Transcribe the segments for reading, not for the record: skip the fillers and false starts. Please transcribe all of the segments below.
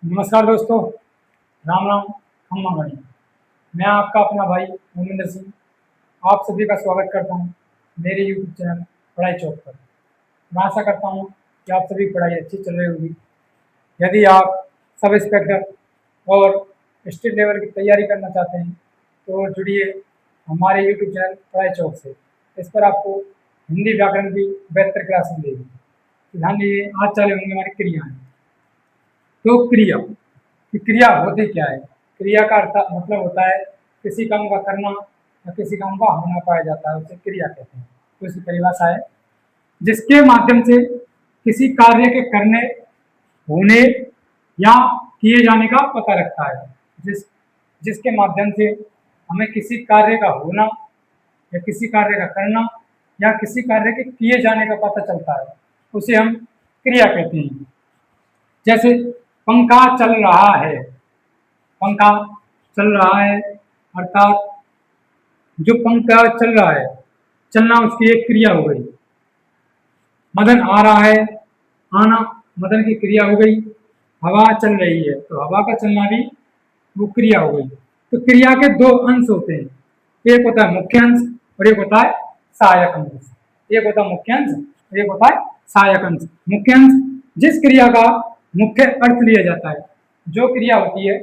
नमस्कार दोस्तों, राम राम, खम्मा गणी। मैं आपका अपना भाई मोमिंदर सिंह आप सभी का स्वागत करता हूं मेरे यूट्यूब चैनल पढ़ाई चौक पर। मैं आशा करता हूं कि आप सभी की पढ़ाई अच्छी चल रही होगी। यदि आप सब इंस्पेक्टर और स्टेट लेवल की तैयारी करना चाहते हैं तो जुड़िए हमारे यूट्यूब चैनल पढ़ाई चौक से। इस पर आपको हिंदी व्याकरण की बेहतर क्लास मिलेगी। तो ध्यान दीजिए, आज चालू होंगे हमारी क्रियाएं। तो क्रिया कि क्रिया होती क्या है। क्रिया का अर्थ मतलब होता है किसी काम का करना या किसी काम का होना पाया जाता है, उसे क्रिया कहते हैं। तो इसकी परिभाषा है जिसके माध्यम से किसी कार्य के करने, होने या किए जाने का पता लगता है। जिसके माध्यम से हमें किसी कार्य का होना या किसी कार्य का करना या किसी कार्य के किए जाने का पता चलता है, उसे हम क्रिया कहते हैं। जैसे पंखा चल रहा है, पंखा चल रहा है अर्थात जो पंखा चल रहा है, चलना उसकी एक क्रिया हो गई। मदन आ रहा है, आना मदन की क्रिया हो गई। हवा चल रही है तो हवा का चलना भी वो क्रिया हो गई। तो क्रिया के दो अंश होते हैं, एक होता है मुख्य अंश और एक होता है सहायक अंश। एक होता है मुख्य अंश और एक होता है सहायक अंश। मुख्य अंश जिस क्रिया का मुख्य अर्थ लिया जाता है, जो क्रिया होती है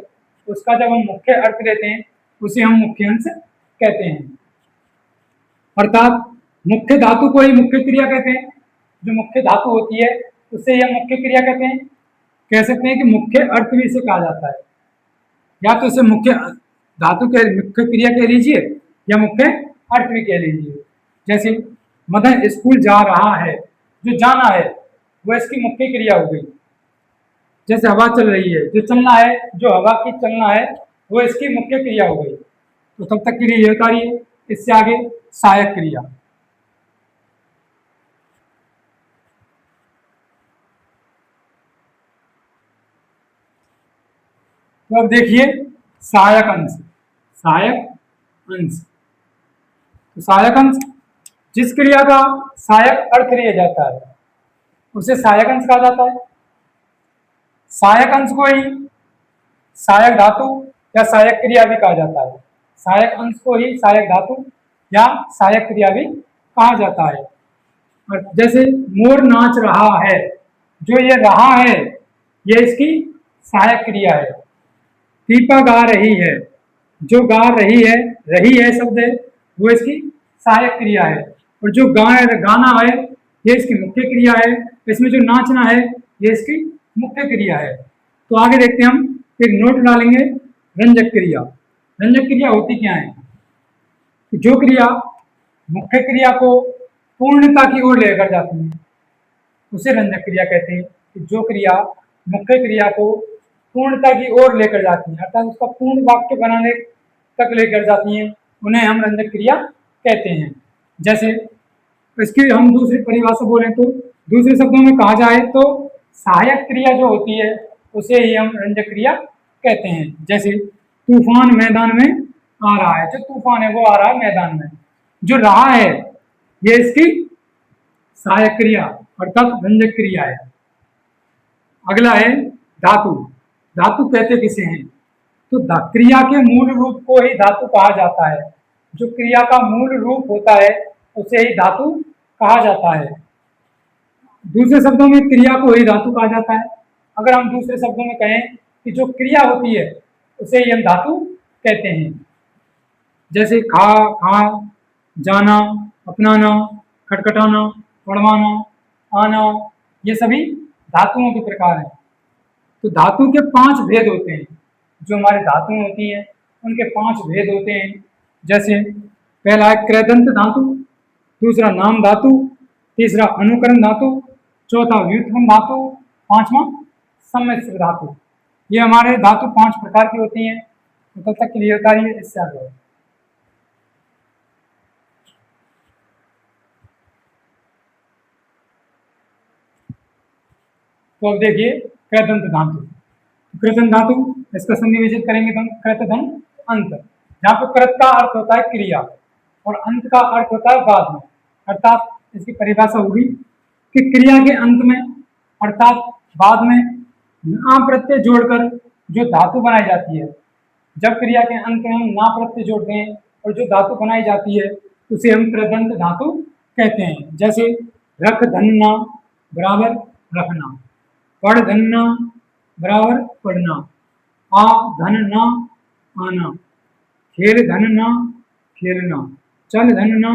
उसका जब हम मुख्य अर्थ लेते हैं उसे हम मुख्य अंश कहते हैं। अर्थात मुख्य धातु को ही मुख्य क्रिया कहते हैं। जो मुख्य धातु होती है उसे हम मुख्य क्रिया कहते हैं। कह सकते हैं कि मुख्य अर्थ भी इसे कहा जाता है, या तो इसे मुख्य धातु के मुख्य क्रिया कह लीजिए या मुख्य अर्थ भी कह लीजिए। जैसे मदन स्कूल जा रहा है, जो जाना है वह इसकी मुख्य क्रिया हो गई। जैसे हवा चल रही है, जो चलना है, जो हवा की चलना है वो इसकी मुख्य क्रिया हो गई। तो तब तक के लिए ये बता रही है। इससे आगे सहायक क्रिया। तो अब देखिए सहायक अंश। सहायक अंश, तो सहायक अंश जिस क्रिया का सहायक अर्थ लिया जाता है उसे सहायक अंश कहा जाता है। सहायक अंश को ही सहायक धातु या सहायक क्रिया भी कहा जाता है। सहायक अंश को ही सहायक धातु या सहायक क्रिया भी कहा जाता है। और जैसे मोर नाच रहा है, जो ये रहा है ये इसकी सहायक क्रिया है। दीपा गा रही है, जो गा रही है शब्द है वो इसकी सहायक क्रिया है। और जो गाना है ये इसकी मुख्य क्रिया है। इसमें जो नाचना है ये इसकी मुख्य क्रिया है। तो आगे देखते हैं, हम एक नोट डालेंगे रंजक क्रिया। रंजक क्रिया होती क्या है? जो क्रिया मुख्य क्रिया को पूर्णता की ओर लेकर जाती है उसे रंजक क्रिया कहते हैं। कि जो क्रिया मुख्य क्रिया को पूर्णता की ओर लेकर जाती है, अर्थात उसका पूर्ण वाक्य बनाने तक लेकर जाती हैं, उन्हें हम रंजक क्रिया कहते हैं। जैसे इसकी हम दूसरी परिभाषा बोलें तो दूसरे शब्दों में कहा जाए तो सहायक क्रिया जो होती है उसे ही हम रंजक क्रिया कहते हैं। जैसे तूफान मैदान में आ रहा है, जो तूफान है वो आ रहा है मैदान में। जो रहा है ये इसकी सहायक क्रिया अर्थात रंजक क्रिया है। अगला है धातु। धातु कहते किसे हैं? तो क्रिया के मूल रूप को ही धातु कहा जाता है। जो क्रिया का मूल रूप होता है उसे ही धातु कहा जाता है। दूसरे शब्दों में क्रिया को ही धातु कहा जाता है। अगर हम दूसरे शब्दों में कहें कि जो क्रिया होती है उसे ही हम धातु कहते हैं। जैसे खा, जाना, अपनाना, खटखटाना, पढ़वाना, आना, ये सभी धातुओं के प्रकार हैं। तो धातु के 5 भेद होते हैं। जो हमारे धातुएं होती हैं उनके 5 भेद होते हैं। जैसे पहला है कृदंत धातु, दूसरा नाम धातु, तीसरा अनुकरण धातु, चौथा व्युत्पन्न धातु, पांचवा सम्मिश्र धातु। ये हमारे धातु 5 प्रकार की होती हैं। तो तब तक के लिए बता रही है। इससे आगे तो अब देखिए कृदंत धातु। कृदंत धातु इसका संनिवेशित करेंगे तो हम कृतधन अंत। जहाँ पे कृत का अर्थ होता है क्रिया और अंत का अर्थ होता है बाद में। अर्थात इसकी परिभाषा होगी कि क्रिया के अंत में अर्थात बाद में ना प्रत्यय जोड़कर जो धातु बनाई जाती है, जब क्रिया के अंत में हम ना प्रत्यय जोड़ते हैं और जो धातु बनाई जाती है उसे हम कृदंत धातु कहते हैं। जैसे रख धन्ना बराबर रखना, पढ़ धन्ना बराबर पढ़ना, आ धन ना आना, खेल धन ना खेलना, चल धन ना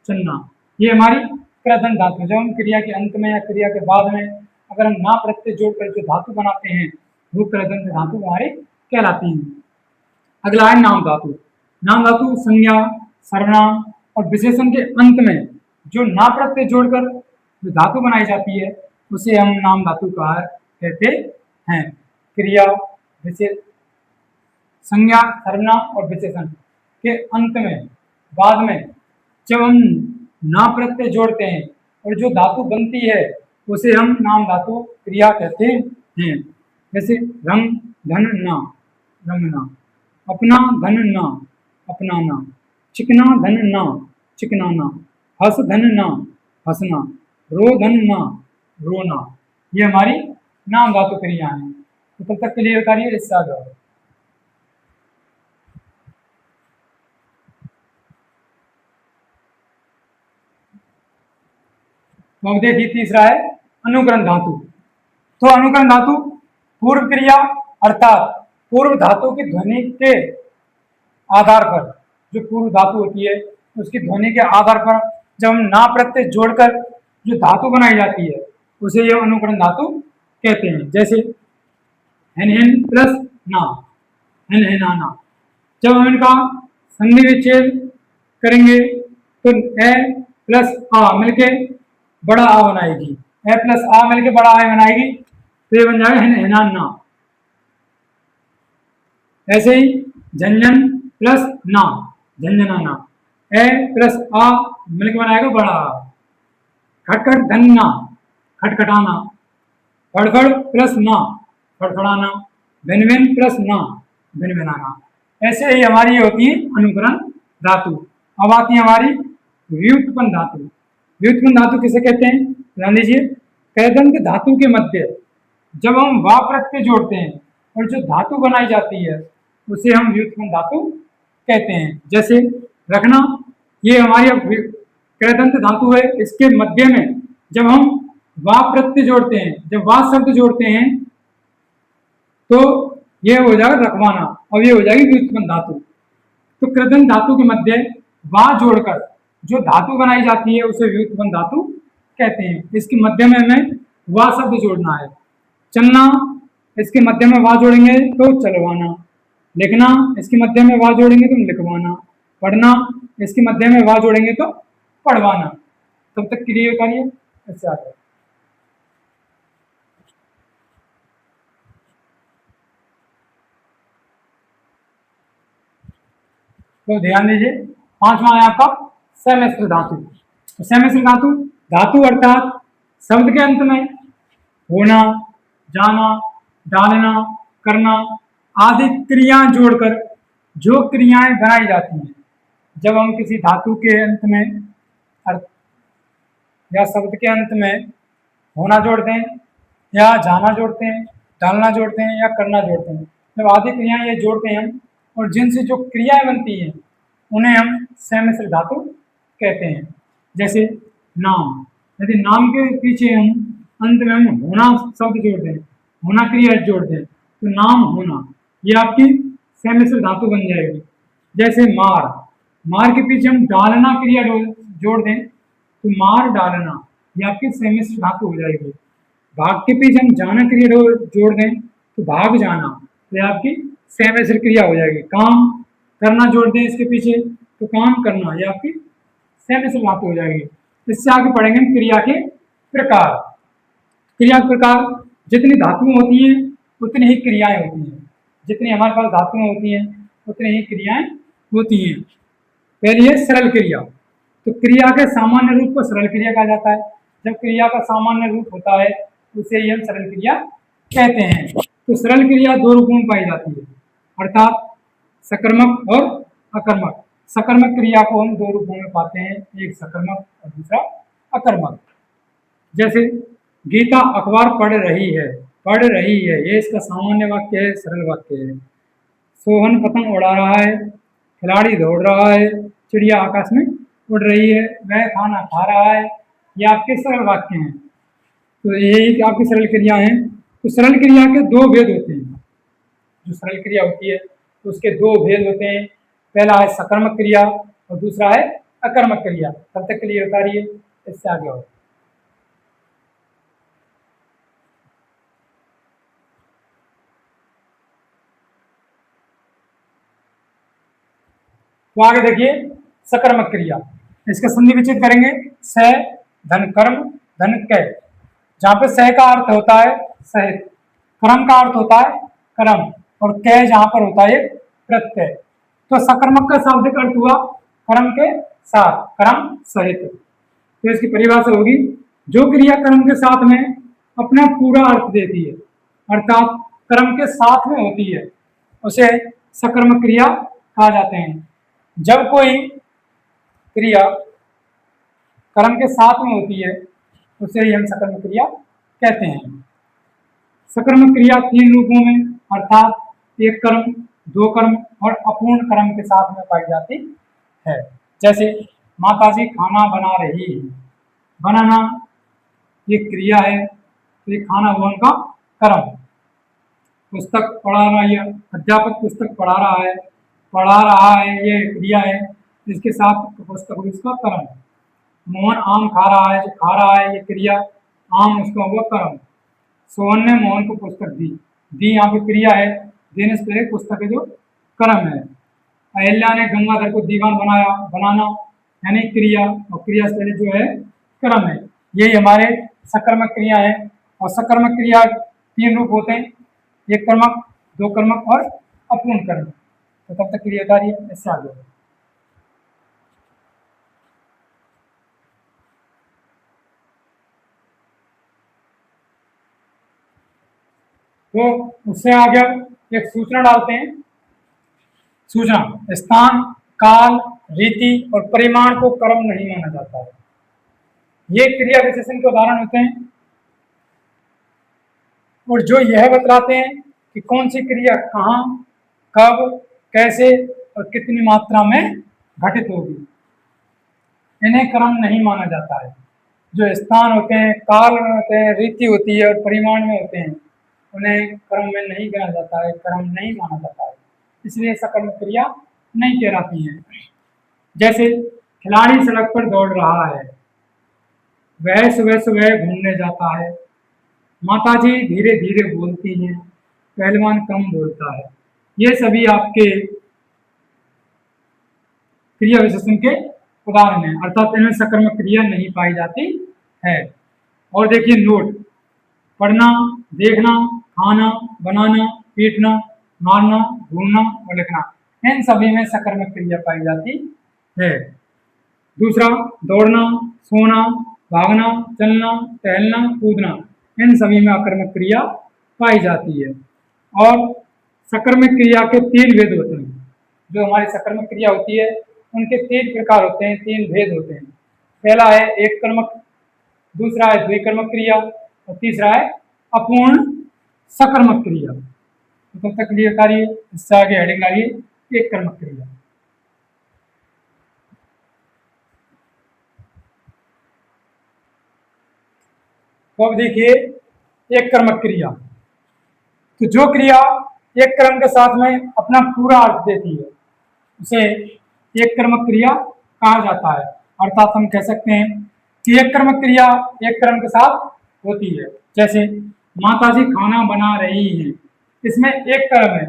चलना। ये हमारी कृदंत धातु है। जब हम क्रिया के अंत में या क्रिया के बाद में अगर हम ना प्रत्यय जोड़कर जो धातु बनाते हैं वो कृदंत धातु हमारी कहलाती है। अगला है नाम धातु। नाम धातु संज्ञा, सर्वनाम और विशेषण के अंत में जो ना प्रत्यय जोड़कर जो धातु बनाई जाती है उसे हम नाम धातु कहा कहते हैं। क्रिया, विशेष, संज्ञा, सर्वनाम और विशेषण के अंत में बाद में जब हम ना प्रत्यय जोड़ते हैं और जो धातु बनती है उसे हम नाम धातु क्रिया कहते हैं। जैसे रंग धन ना रंगना, अपना धन ना अपनाना, चिकना धन ना चिकनाना, हंस धन ना हंसना, रो धन ना रोना। ये हमारी नाम धातु क्रिया है। तो तब तक क्लियर करिए, इससे आगे तो अब देखिए तीसरा है अनुकरण धातु। तो अनुकरण धातु पूर्व क्रिया अर्थात पूर्व धातु की ध्वनि के आधार पर, जो पूर्व धातु होती है उसकी ध्वनि के आधार पर जब हम ना प्रत्यय जोड़कर जो धातु बनाई जाती है उसे ये अनुकरण धातु कहते हैं। जैसे हेन हेन प्लस ना हेन हेनाना। जब हम इनका संधि विच्छेद करेंगे तो ए प्लस आ मिलके बड़ा आ बनाएगी, ए प्लस आ मिलके बड़ा आ बनाएगी, तो ये बन जाएगा हेन हेनाना। ऐसे ही झंझन प्लस ना झंझनाना, ए प्लस आ मिलकर बनाएगा बड़ा आ। खटखट धन्ना खटखटाना, फड़फड़ प्लस ना फड़फड़ाना, भिनभिन प्लस ना भिनभिनाना। ऐसे ही हमारी ये होती है अनुकरण धातु। अब आती है हमारी व्युत्पन्न धातु। व्युत्पन्न धातु किसे कहते हैं, ध्यान दीजिए। कृदंत धातु के मध्य जब हम वा प्रत्यय जोड़ते हैं और जो धातु बनाई जाती है उसे हम व्युत्पन्न धातु कहते हैं। जैसे रखना, ये हमारी कृदंत धातु है, इसके मध्य में जब हम वा प्रत्यय जोड़ते हैं, जब वा शब्द जोड़ते हैं तो ये हो जाएगा रखवाना, अब ये हो जाएगी व्युत्पन्न धातु। तो कृदंत धातु के मध्य वा जोड़कर जो धातु बनाई जाती है उसे व्युत्पन्न धातु कहते हैं। इसके मध्य में हमें वा शब्द जोड़ना है। चलना, इसके मध्य में वा जोड़ेंगे तो चलवाना, लिखना, इसके मध्य में वा जोड़ेंगे तो लिखवाना, पढ़ना, इसके मध्य में वा जोड़ेंगे तो पढ़वाना। तब तक क्लियर करिए, इससे आगे तो ध्यान दीजिए। पांचवा है आपका सम्मिश्र धातु। तो सम्मिश्र धातु, धातु अर्थात शब्द के अंत में होना, जाना, डालना, करना आदि क्रियाएं जोड़कर जो क्रियाएं बनाई जाती हैं। जब हम किसी धातु के अंत में या शब्द के अंत में होना जोड़ते हैं या जाना जोड़ते हैं, डालना जोड़ते हैं या करना जोड़ते हैं, जब आदि क्रियाएं ये जोड़ते हैं और जिनसे जो क्रियाएं बनती हैं उन्हें हम सम्मिश्र धातु कहते हैं। जैसे नाम, यदि नाम के पीछे हम अंत में हम होना शब्द जोड़ते हैं, होना क्रिया जोड़ते हैं तो नाम होना, ये आपकी सम्मिश्र धातु बन जाएगी। जैसे मार, मार के पीछे हम डालना क्रिया जोड़ दें तो मार डालना, ये आपकी सम्मिश्र धातु हो जाएगी। भाग के पीछे हम जाना क्रिया जोड़ दें तो भाग जाना, तो ये आपकी सम्मिश्र क्रिया हो जाएगी। काम करना जोड़ दें इसके पीछे तो काम करना, ये आपकी सम्मिश्र धातु हो जाएगी। इससे आगे पढ़ेंगे हम क्रिया के प्रकार। क्रिया के प्रकार, जितनी धातुएं होती हैं उतनी ही क्रियाएं होती हैं। जितनी हमारे पास धातुएं होती हैं उतनी ही क्रियाएं होती हैं। पहली है सरल क्रिया। तो क्रिया के सामान्य रूप को सरल क्रिया कहा जाता है। जब क्रिया का सामान्य रूप होता है उसे ही हम सरल क्रिया कहते हैं। तो सरल क्रिया दो रूपों में पाई जाती है, अर्थात सकर्मक और अकर्मक। सकर्मक क्रिया को हम दो रूपों में पाते हैं, एक सकर्मक और दूसरा अकर्मक। जैसे गीता अखबार पढ़ रही है, पढ़ रही है, ये इसका सामान्य वाक्य है, सरल वाक्य है। सोहन पतंग उड़ा रहा है, खिलाड़ी दौड़ रहा है, चिड़िया आकाश में उड़ रही है, वह खाना खा रहा है। ये आपके सरल वाक्य हैं। तो यही आपकी सरल क्रिया हैं। तो सरल क्रिया के दो भेद होते हैं। जो सरल क्रिया होती है तो उसके दो भेद होते हैं। पहला है सकर्मक क्रिया और दूसरा है अकर्मक क्रिया। तब तक के लिए उतारिए, इससे आगे और तो आगे देखिए सकर्मक क्रिया। इसका संधि विच्छेद करेंगे। स धन कर्म धन कै। जहां पे स का अर्थ होता है सहित, कर्म का अर्थ होता है कर्म, और कै जहां पर होता है प्रत्यय। तो सकर्मक का शाब्दिक अर्थ हुआ कर्म के साथ, कर्म सहित। तो इसकी परिभाषा होगी, जो क्रिया कर्म के साथ में अपना पूरा अर्थ देती है, अर्थात कर्म के साथ में होती है, उसे सकर्मक क्रिया कहा जाते हैं। जब कोई क्रिया कर्म के साथ में होती है उसे ही हम सकर्मक क्रिया कहते हैं। सकर्मक क्रिया तीन रूपों में, अर्थात एक कर्म, दो कर्म और अपूर्ण कर्म के साथ में पाई जाती है। जैसे माताजी खाना बना रही है, बनाना ये क्रिया है, तो ये खाना हुआ उनका कर्म। पुस्तक पढ़ा रहा है, अध्यापक पुस्तक पढ़ा रहा है ये क्रिया है, इसके साथ पुस्तक इसका कर्म। मोहन आम खा रहा है, जो खा रहा है ये क्रिया, आम उसका हुआ कर्म। सोहन ने मोहन को पुस्तक दी यहाँ पे क्रिया है, देने से पहले पुस्तक है जो कर्म है। अहिल्या ने गंगाधर को दीवान बनाना यानी क्रिया, और क्रिया से पहले जो है कर्म है। यही हमारे सकर्मक क्रिया है। और सकर्मक क्रिया तीन रूप होते हैं, एक कर्मक, दो कर्मक और अपूर्ण कर्म। तो तब तक क्रिया कार्य इससे आगे। तो उससे आगे एक सूचना डालते हैं। सूचना, स्थान, काल, रीति और परिमाण को कर्म नहीं माना जाता है। ये क्रिया विशेषण के उदाहरण होते हैं, और जो यह बतलाते हैं कि कौन सी क्रिया कहाँ, कब, कैसे और कितनी मात्रा में घटित होगी। इन्हें कर्म नहीं माना जाता है। जो स्थान होते हैं, काल में होते हैं, रीति होती है और परिमाण में होते हैं, उन्हें कर्म में नहीं गिना जाता है, कर्म नहीं माना जाता है, इसलिए सकर्म क्रिया नहीं कहलाती है। जैसे खिलाड़ी सड़क पर दौड़ रहा है, वह सुबह सुबह घूमने जाता है, माताजी धीरे धीरे बोलती हैं, पहलवान कम बोलता है। ये सभी आपके क्रिया विशेषण के उदाहरण हैं, अर्थात इनमें सकर्मक क्रिया नहीं पाई जाती है। और देखिए नोट, पढ़ना, देखना, खाना, बनाना, पीटना, मारना, घूमना और लिखना, इन सभी में सकर्मक क्रिया पाई जाती है। दूसरा, दौड़ना, सोना, भागना, चलना, टहलना, कूदना, इन सभी में अकर्मक क्रिया पाई जाती है। और सकर्मक क्रिया के तीन भेद होते हैं। जो हमारी सकर्मक क्रिया होती है उनके तीन प्रकार होते हैं, तीन भेद होते हैं। पहला है एक कर्मक, दूसरा है द्विकर्मक क्रिया और तीसरा है अपूर्ण सकर्मक क्रिया। तो तब तक क्लियर करिए, इससे आगे हेडिंग आइए एक कर्मक क्रिया। तो अब देखिए एक कर्मक क्रिया, तो जो क्रिया एक कर्म के साथ में अपना पूरा अर्थ देती है उसे एक कर्मक क्रिया कहा जाता है। अर्थात हम कह सकते हैं कि एक कर्मक क्रिया एक कर्म के साथ होती है। जैसे माताजी खाना बना रही है, इसमें एक कर्म है,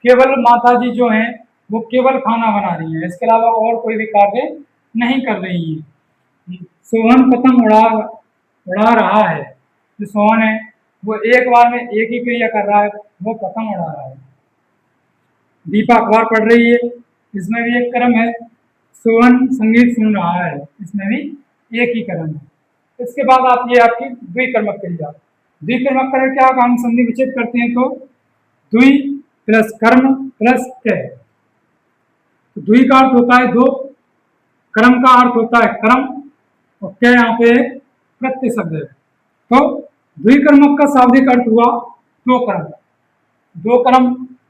केवल माताजी जो है वो केवल खाना बना रही है, इसके अलावा और कोई भी कार्य नहीं कर रही है। सोहन पतंग उड़ा रहा है, जो सोहन है वो एक बार में एक ही क्रिया कर रहा है, वो पतंग उड़ा रहा है। दीपा अखबार पढ़ रही है, इसमें भी एक कर्म है। सोहन संगीत सुन रहा है, इसमें भी एक ही कर्म है। इसके बाद आती है आपकी द्विकर्मक क्रिया। द्विकर्मक क्रिया क्या, हम संधि विच्छेद करते हैं तो द्वि प्लस कर्म प्लस कै। तो द्वि का अर्थ होता है दो, कर्म का अर्थ होता है कर्म, और कै यहाँ पे प्रत्यय शब्द है। तो द्विकर्मक का शाब्दिक अर्थ हुआ दो कर्म। दो कर्म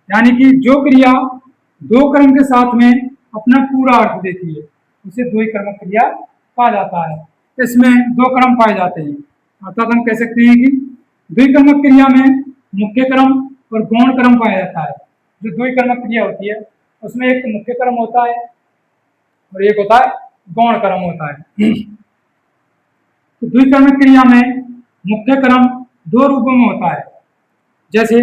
यानी कि जो क्रिया दो कर्म के साथ में अपना पूरा अर्थ देती है उसे द्विकर्मक क्रिया कहा जाता है। इसमें दो कर्म पाए जाते हैं, अर्थात हम कह सकते हैं कि द्विकर्मक क्रिया में मुख्य कर्म और गौण कर्म पाया जाता है। जो द्विकर्मक क्रिया होती है उसमें एक मुख्य कर्म होता है और एक होता है गौण कर्म होता है। तो द्विकर्मक क्रिया में मुख्य कर्म दो रूपों में होता है। जैसे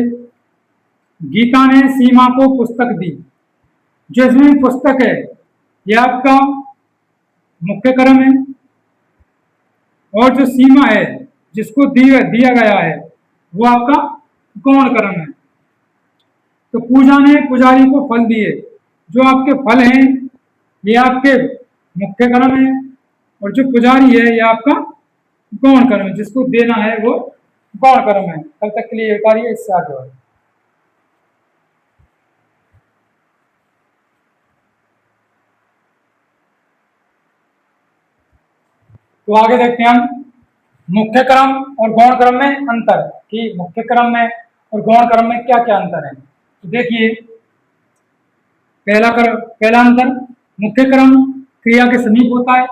गीता ने सीमा को पुस्तक दी, जो इसमें पुस्तक है यह आपका मुख्य कर्म है, और जो सीमा है जिसको दिया गया है वो आपका गौण कर्म है। तो पूजा ने पुजारी को फल दिए, जो आपके फल हैं ये आपके मुख्य कर्म है, और जो पुजारी है ये आपका गौण कर्म है, जिसको देना है वो गौण कर्म है। कल तक के लिए कार्य इससे आगे बढ़े। तो आगे देखते हैं हम मुख्य कर्म और गौण कर्म में अंतर, कि मुख्य कर्म में और गौण कर्म में क्या क्या अंतर है। तो देखिए पहला अंतर, मुख्य कर्म क्रिया के समीप होता है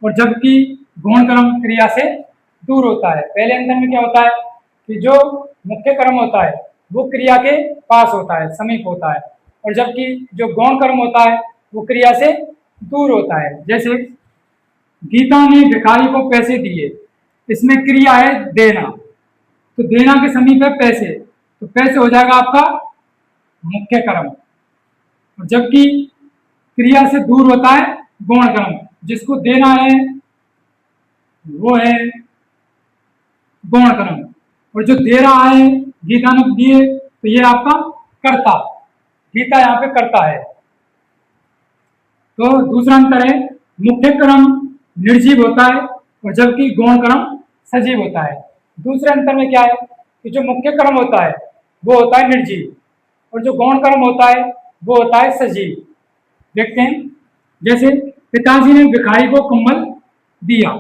और जबकि गौण कर्म क्रिया से दूर होता है। पहले अंतर में क्या होता है कि जो मुख्य कर्म होता है वो क्रिया के पास होता है, समीप होता है, और जबकि जो गौण कर्म होता है वो क्रिया से दूर होता है। जैसे गीता ने भिखारी को पैसे दिए, इसमें क्रिया है देना, तो देना के समीप है पैसे, तो पैसे हो जाएगा आपका मुख्य कर्म, और जबकि क्रिया से दूर होता है गौण कर्म, जिसको देना है वो है गौण कर्म, और जो दे रहा है गीता ने दिए तो ये आपका कर्ता, गीता यहाँ पे कर्ता है। तो दूसरा अंतर है मुख्य कर्म निर्जीव होता है और जबकि गौण कर्म सजीव होता है। दूसरे अंतर में क्या है कि जो मुख्य कर्म होता है वो होता है निर्जीव और जो गौण कर्म होता है वो होता है सजीव। देखते हैं, जैसे पिताजी ने भिखारी को कम्बल दिया,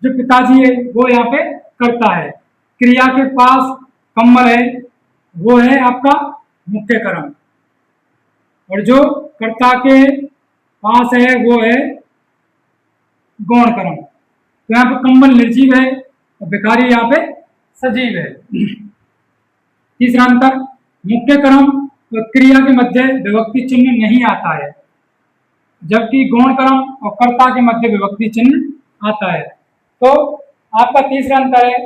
जो पिताजी है वो यहाँ पे करता है, क्रिया के पास कम्बल है वो है आपका मुख्य कर्म, और जो कर्ता के पास है वो है गौण कर्म। तो यहाँ पे कम्बल निर्जीव है और भिखारी यहाँ पे सजीव है। तीसरा अंतर, मुख्य कर्म और क्रिया के मध्य विभक्ति चिन्ह नहीं आता है, जबकि गौण कर्म और कर्ता के मध्य विभक्ति चिन्ह आता है। तो आपका तीसरा अंतर है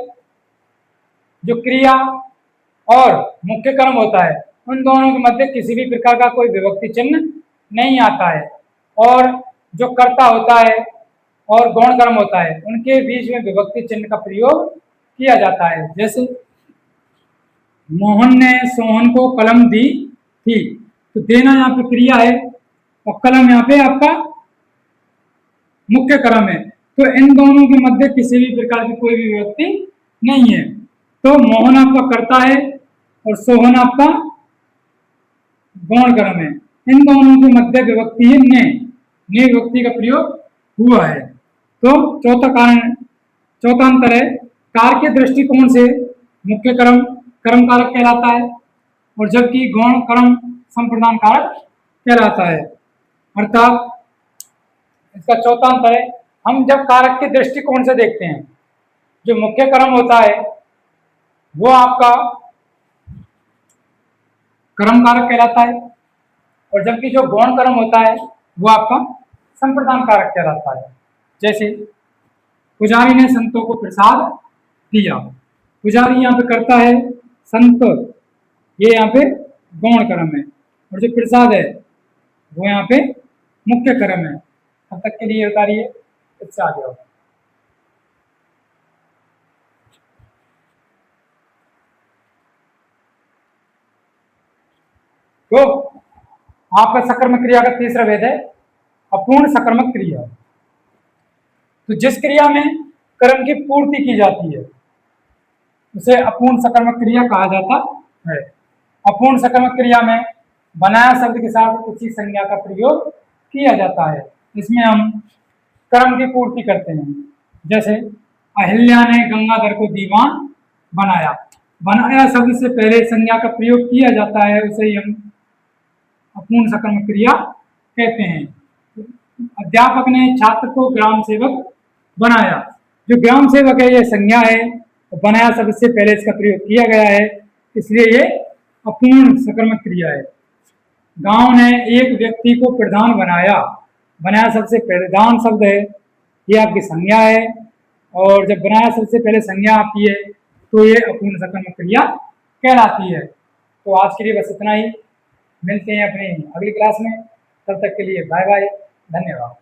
जो क्रिया और मुख्य कर्म होता है उन दोनों के मध्य किसी भी प्रकार का कोई विभक्ति चिन्ह नहीं आता है, और जो कर्ता होता है और गौण कर्म होता है उनके बीच में विभक्ति चिन्ह का प्रयोग किया जाता है। जैसे मोहन ने सोहन को कलम दी थी, तो देना यहाँ पे क्रिया है और कलम यहाँ पे आपका मुख्य कर्म है, तो इन दोनों के मध्य किसी भी प्रकार की कोई भी विभक्ति नहीं है। तो मोहन आपका कर्ता है और सोहन आपका गौण कर्म है, इन दोनों के मध्य विभक्ति है ने विभक्ति का प्रयोग हुआ है। तो चौथा अंतर है कार्य के दृष्टिकोण से मुख्य कर्म कर्म कारक कहलाता है और जबकि गौण कर्म संप्रदान कारक कहलाता है। अर्थात इसका चौथा अंतर है, हम जब कारक के दृष्टिकोण से देखते हैं जो मुख्य कर्म होता है वो आपका कर्म कारक कहलाता है और जबकि जो गौण कर्म होता है वो आपका संप्रदान कारक कहलाता है। जैसे पुजारी ने संतों को प्रसाद दिया, पुजारी यहाँ पे करता है, संत ये यहाँ पे गौण कर्म है और जो प्रसाद है वो यहाँ पे मुख्य कर्म है। अब तक के लिए उतारिए, इससे आगे होगा। तो आपका सकर्मक क्रिया का तीसरा भेद है अपूर्ण सकर्मक क्रिया। तो जिस क्रिया में कर्म की पूर्ति की जाती है उसे अपूर्ण सकर्मक क्रिया कहा जाता है। अपूर्ण सकर्मक क्रिया में बनाया शब्द के साथ उसी संज्ञा का प्रयोग किया जाता है। इसमें हम कर्म की पूर्ति करते हैं। जैसे अहिल्या ने गंगाधर को दीवान बनाया। बनाया शब्द से पहले संज्ञा का प्रयोग किया जाता है, उसे ही हम अपूर्ण सकर्मक क्रिया कहते हैं। अध्यापक ने छात्र को ग्राम सेवक बनाया। जो ग्राम सेवक है ये संज्ञा है, तो बनाया शब्द से पहले इसका प्रयोग किया गया है, इसलिए ये अपूर्ण सकर्मक क्रिया है। गांव ने एक व्यक्ति को प्रधान बनाया। बनाया शब्द से प्रधान शब्द है, ये आपकी संज्ञा है, और जब बनाया शब्द से पहले संज्ञा आती है तो ये अपूर्ण सकर्मक क्रिया कहलाती है। तो आज के लिए बस इतना ही, मिलते हैं अपनी अगली क्लास में, तब तक के लिए बाय बाय, धन्यवाद।